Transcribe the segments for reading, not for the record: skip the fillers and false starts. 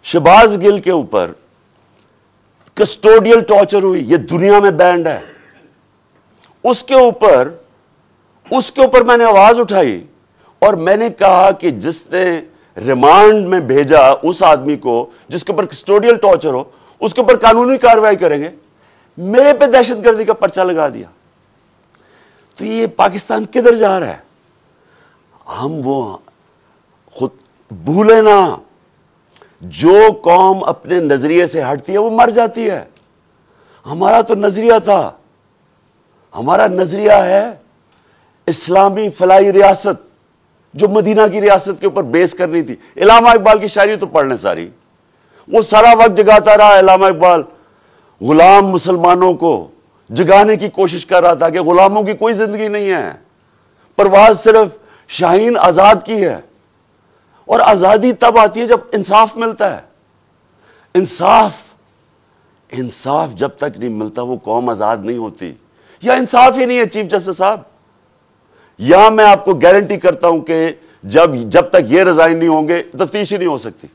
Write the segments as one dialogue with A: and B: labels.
A: शहबाज गिल के ऊपर custodial torture हुई, ये दुनिया में बैंड है। उसके ऊपर मैंने आवाज उठाई और मैंने कहा कि जिसने रिमांड में भेजा उस आदमी को जिसके ऊपर कस्टोडियल टॉर्चर हो, उसके ऊपर कानूनी कार्रवाई करेंगे। मेरे पे दहशतगर्दी का पर्चा लगा दिया। तो ये पाकिस्तान किधर जा रहा है? हम वो खुद भूले ना, जो कौम अपने नजरिए से हटती है वो मर जाती है। हमारा तो नजरिया था, हमारा नजरिया है इस्लामी फलाई रियासत, जो मदीना की रियासत के ऊपर बेस करनी थी। इलामा इकबाल की शायरी तो पढ़ने सारी, वो सारा वक्त जगाता रहा। इलामा इकबाल गुलाम मुसलमानों को जगाने की कोशिश कर रहा था कि गुलामों की कोई जिंदगी नहीं है, परवाज सिर्फ शाहीन आजाद की है। और आजादी तब आती है जब इंसाफ मिलता है। इंसाफ जब तक नहीं मिलता वो कौम आजाद नहीं होती। या इंसाफ ही नहीं है चीफ जस्टिस साहब। या मैं आपको गारंटी करता हूं कि जब तक ये रिजाइन नहीं होंगे तफ्तीश ही नहीं हो सकती।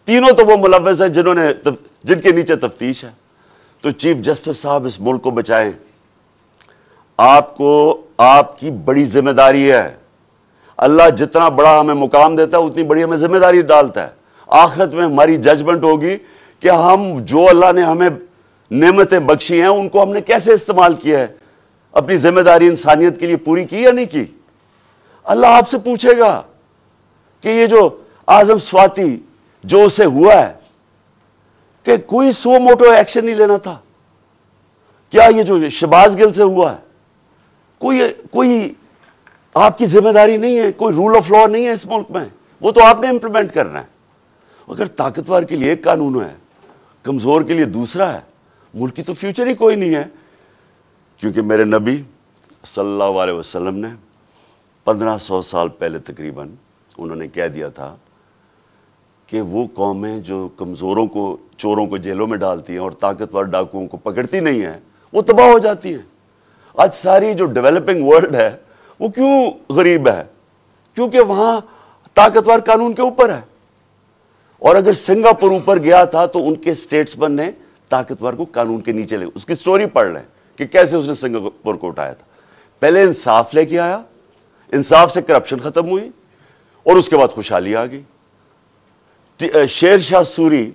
A: तीनों तो वो मुलव्वस है जिनके नीचे तफ्तीश है। तो चीफ जस्टिस साहब इस मुल्क को बचाएं। आपकी बड़ी जिम्मेदारी है। अल्लाह जितना बड़ा हमें मुकाम देता है उतनी बड़ी हमें जिम्मेदारी डालता है। आखिरत में हमारी जजमेंट होगी कि हम जो अल्लाह ने हमें नेमतें बख्शी हैं उनको हमने कैसे इस्तेमाल किया है, अपनी जिम्मेदारी इंसानियत के लिए पूरी की या नहीं की। अल्लाह आपसे पूछेगा कि ये जो आजम स्वाति जो उसे हुआ है कि कोई सो मोटो एक्शन नहीं लेना था। क्या ये जो शहबाज गिल से हुआ है कोई आपकी जिम्मेदारी नहीं है? कोई रूल ऑफ लॉ नहीं है इस मुल्क में, वो तो आपने इंप्लीमेंट करना है। अगर ताकतवर के लिए एक कानून है, कमजोर के लिए दूसरा है, मुल्क की तो फ्यूचर ही कोई नहीं है। क्योंकि मेरे नबी सल्लल्लाहु अलैहि वसल्लम ने 1500 साल पहले तकरीबन उन्होंने कह दिया था कि वो कौमें जो कमजोरों को, चोरों को जेलों में डालती हैं और ताकतवर डाकुओं को पकड़ती नहीं है, वो तबाह हो जाती हैं। आज सारी जो डेवलपिंग वर्ल्ड है वो क्यों गरीब है? क्योंकि वहां ताकतवर कानून के ऊपर है। और अगर सिंगापुर ऊपर गया था तो उनके स्टेट्समैन ने ताकतवर को कानून के नीचे ले, उसकी स्टोरी पढ़ लें कि कैसे उसने सिंगापुर को उठाया था। पहले इंसाफ लेके आया, इंसाफ से करप्शन खत्म हुई और उसके बाद खुशहाली आ गई। शेर शाह सूरी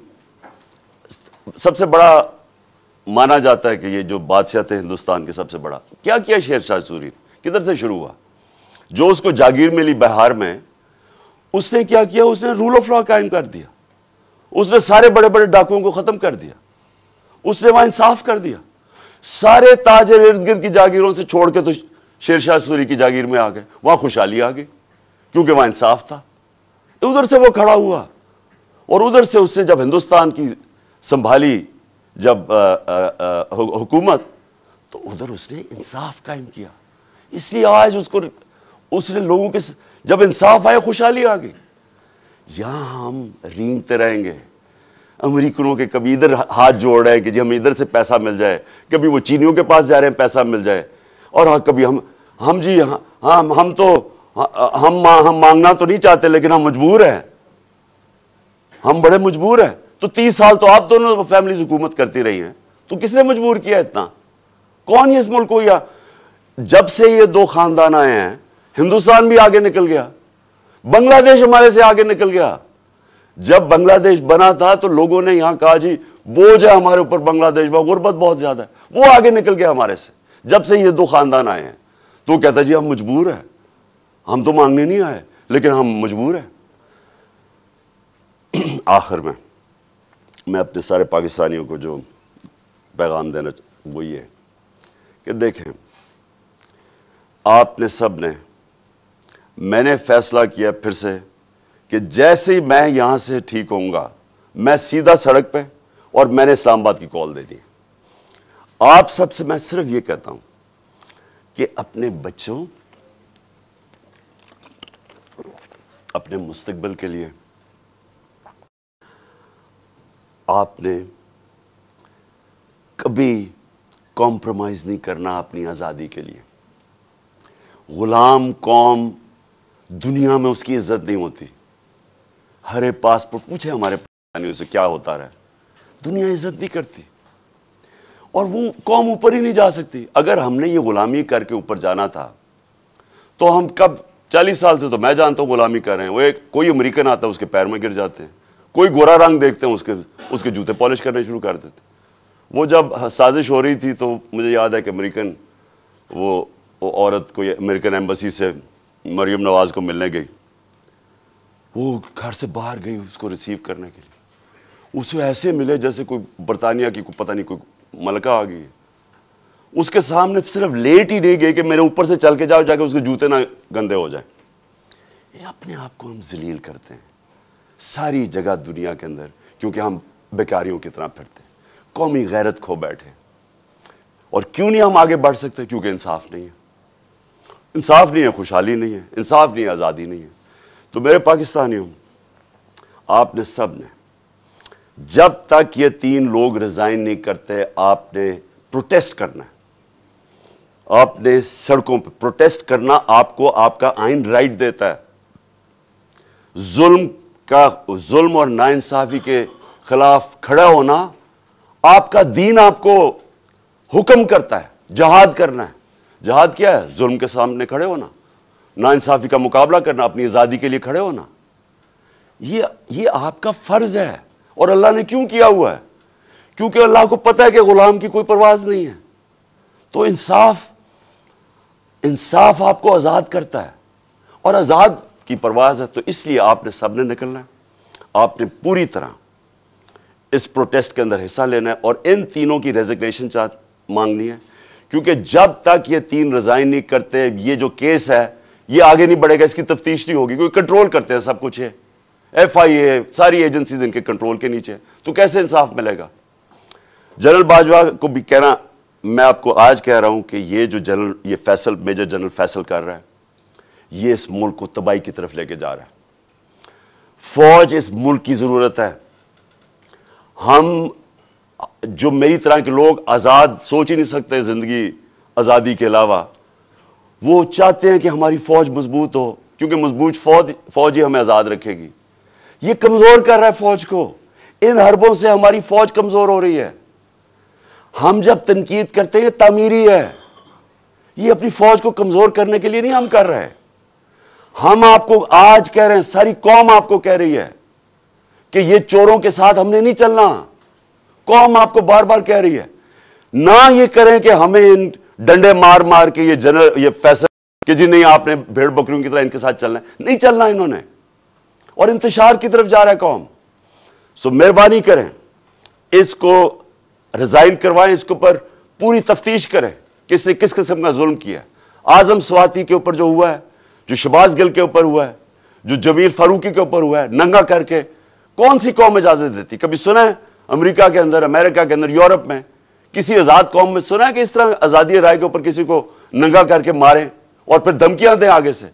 A: सबसे बड़ा माना जाता है कि ये जो बादशाह थे हिंदुस्तान के सबसे बड़ा। क्या किया शेर शाह सूरी? किधर से शुरू हुआ? जो उसको जागीर मिली बिहार में, उसने क्या किया? उसने रूल ऑफ लॉ कायम कर दिया। उसने सारे बड़े बड़े डाकुओं को खत्म कर दिया। उसने वहां इंसाफ कर दिया। सारे ताजर इर्द गिर्द की जागीरों से छोड़ के तो शेर शाह सूरी की जागीर में आ गए। वहां खुशहाली आ गई क्योंकि वहां इंसाफ था। उधर से वो खड़ा हुआ और उधर से उसने जब हिंदुस्तान की संभाली जब हुकूमत, तो उधर उसने इंसाफ कायम किया। इसलिए आज उसने लोगों के जब इंसाफ आया खुशहाली आ गई। यहां हम रेंगते रहेंगे अमेरिकनों के, कभी इधर हाथ जोड़ रहे हैं कि जी हमें इधर से पैसा मिल जाए, कभी वो चीनियों के पास जा रहे हैं पैसा मिल जाए, और हाँ कभी हम मांगना तो नहीं चाहते लेकिन हम मजबूर हैं, हम बड़े मजबूर हैं। तो 30 साल तो आप दोनों फैमिलीज हुकूमत करती रही हैं, तो किसने मजबूर किया इतना? कौन ये इस मुल्क को? या जब से ये दो खानदान आए हैं हिंदुस्तान भी आगे निकल गया, बांग्लादेश हमारे से आगे निकल गया। जब बांग्लादेश बना था तो लोगों ने यहां कहा जी बोझ है हमारे ऊपर बांग्लादेश में, गुर्बत बहुत ज्यादा है, वो आगे निकल गया हमारे से। जब से ये दो खानदान आए हैं तो कहता जी हम मजबूर हैं, हम तो मांगने नहीं आए लेकिन हम मजबूर हैं। आखिर में मैं अपने सारे पाकिस्तानियों को जो पैगाम देना वो ये कि देखें, आपने सब ने, मैंने फैसला किया फिर से कि जैसे ही मैं यहां से ठीक होऊंगा मैं सीधा सड़क पे, और मैंने इस्लामाबाद की कॉल दे दी। आप सबसे मैं सिर्फ ये कहता हूं कि अपने बच्चों, अपने मुस्तकबिल के लिए आपने कभी कॉम्प्रोमाइज नहीं करना अपनी आजादी के लिए। गुलाम कौम दुनिया में उसकी इज्जत नहीं होती। हरे पासपोर्ट पूछे हमारे یعنی اسے کیا ہوتا رہا. دنیا عزت نہیں کرتی اور وہ قوم اوپر ہی نہیں جا سکتی. اگر ہم نے یہ غلامی کر کے اوپر جانا تھا تو ہم کب 40 سال سے تو میں جانتا ہوں غلامی کر رہے ہیں. وہ کوئی امریکن آتا ہے اس کے پیر میں گر جاتے ہیں, کوئی گورا رنگ دیکھتے ہیں اس کے جوتے پالش کرنے شروع کر دیتے. وہ جب سازش ہو رہی تھی تو مجھے یاد ہے کہ امریکن وہ عورت کوئی امریکن ایمبسی سے مریم نواز کو ملنے گئی. وہ گھر سے باہر گئی اس کو ریسیو کرنے کے لیے. اسے ایسے ملے جیسے کوئی برطانیہ کی پتہ نہیں کوئی ملکہ آ گئی. اس کے سامنے صرف لیٹ ہی نہیں گئی کہ میرے اوپر سے چل کے جاؤ, جا کے اس کے جوتے نہ گندے ہو جائیں. یہ اپنے آپ کو ہم ذلیل کرتے ہیں ساری جگہ دنیا کے اندر, کیونکہ ہم بیکاریوں کی طرح پھرتے ہیں, قومی غیرت کھو بیٹھے. اور کیوں نہیں ہم آگے بڑھ سکتے؟ کیونکہ انصاف نہیں ہے. انصاف نہیں ہے, خوشحالی نہیں ہے, انصاف نہیں ہے, آزادی نہیں ہے. تو میرے پاکستانیوں, آپ نے سب نے جب تک یہ 3 لوگ ریزائن نہیں کرتے آپ نے پروٹیسٹ کرنا ہے. آپ نے سڑکوں پہ پروٹیسٹ کرنا آپ کو آپ کا آئین رائٹ دیتا ہے. ظلم اور ناانصافی کے خلاف کھڑا ہونا آپ کا دین آپ کو حکم کرتا ہے. جہاد کرنا ہے. جہاد کیا ہے؟ ظلم کے سامنے کھڑے ہونا, ناانصافی کا مقابلہ کرنا, اپنی آزادی کے لیے کھڑے ہونا. یہ آپ کا فرض ہے. اور اللہ نے کیوں کیا ہوا ہے؟ کیونکہ اللہ کو پتہ ہے کہ غلام کی کوئی پرواز نہیں ہے. تو انصاف آپ کو آزاد کرتا ہے اور آزاد کی پرواز ہے. تو اس لیے آپ نے سب نے نکلنا ہے, آپ نے پوری طرح اس پروٹیسٹ کے اندر حصہ لینا ہے اور ان تینوں کی ریزگنیشن مانگنی ہے. کیونکہ جب تک یہ 3 ریزائن نہیں کرتے یہ جو کیس ہے یہ آگے نہیں بڑھے گا, اس کی تفتیش نہیں ہوگی. کوئی کنٹرول کرتے ہیں سب کچھ ہے, ایف آئی اے ساری ایجنسیز ان کے کنٹرول کے نیچے, تو کیسے انصاف ملے گا؟ جنرل باجوہ کو بھی کہنا, میں آپ کو آج کہہ رہا ہوں کہ یہ جو میجر جنرل فیصل کر رہا ہے یہ اس ملک کو تباہی کی طرف لے کے جا رہا ہے. فوج اس ملک کی ضرورت ہے. ہم جو میری طرح کے لوگ آزاد سوچ ہی نہیں سکتے زندگی آزادی کے علاوہ, وہ چاہتے ہیں کہ ہماری فوج مضبوط ہو, کیونکہ مضبوط فوج ہی ہمیں آزاد رکھے گی. یہ کمزور کر رہا ہے فوج کو. ان حربوں سے ہماری فوج کمزور ہو رہی ہے. ہم جب تنقید کرتے ہیں تعمیری ہے, یہ اپنی فوج کو کمزور کرنے کے لیے نہیں ہم کر رہے. ہم آپ کو آج کہہ رہے ہیں, ساری قوم آپ کو کہہ رہی ہے کہ یہ چوروں کے ساتھ ہم نے نہیں چلنا. قوم آپ کو بار بار کہہ رہی ہے. نہ یہ کریں کہ ہمیں ان ڈنڈے مار مار کے یہ فیصلہ کہ جی نہیں آپ نے بھیڑ بکریوں کی طرح ان کے ساتھ چلنا ہے. نہیں چلنا انہوں نے, اور انتشار کی طرف جا رہا ہے قوم. سو مہربانی کریں, اس کو ریزائن کروائیں, اس کے اوپر پوری تفتیش کریں کس نے کس قسم کا ظلم کیا ہے. اعظم سواتی کے اوپر جو ہوا ہے, جو شہباز گل کے اوپر ہوا ہے, جو جمیل فاروقی کے اوپر ہوا ہے, ننگا کر کے کون سی قوم اجازت دیتی؟ کبھی سنا ہے امریکہ کے اندر, امریکہ کے اندر, یورپ میں کسی آزاد قوم میں سنا ہے کہ اس طرح آزادی رائے کے اوپر کسی کو ننگا کر کے ماریں اور پھر دھمکیاں دیں آگے سے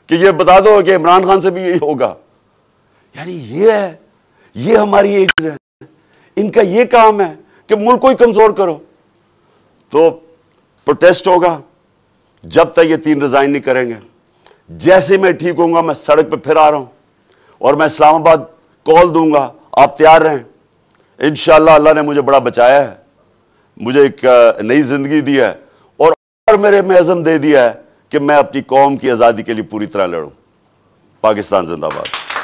A: کہ یہ بتا دو کہ عمران خان سے بھی یہی ہوگا؟ یعنی یہ ہماری ایک چیز ہے, ان کا یہ کام ہے کہ ملک کو ہی کمزور کرو. تو پروٹیسٹ ہوگا جب تک یہ 3 ریزائن نہیں کریں گے. جیسے میں ٹھیک ہوں گا میں سڑک پہ پھر آ رہا ہوں اور میں اسلام آباد کال دوں گا, آپ تیار رہیں. انشاءاللہ اللہ نے مجھے بڑا بچایا ہے, مجھے ایک نئی زندگی دی ہے اور میرے میں عزم دے دیا ہے کہ میں اپنی قوم کی آزادی کے لیے پوری طرح لڑوں. پاکستان زندہ باد.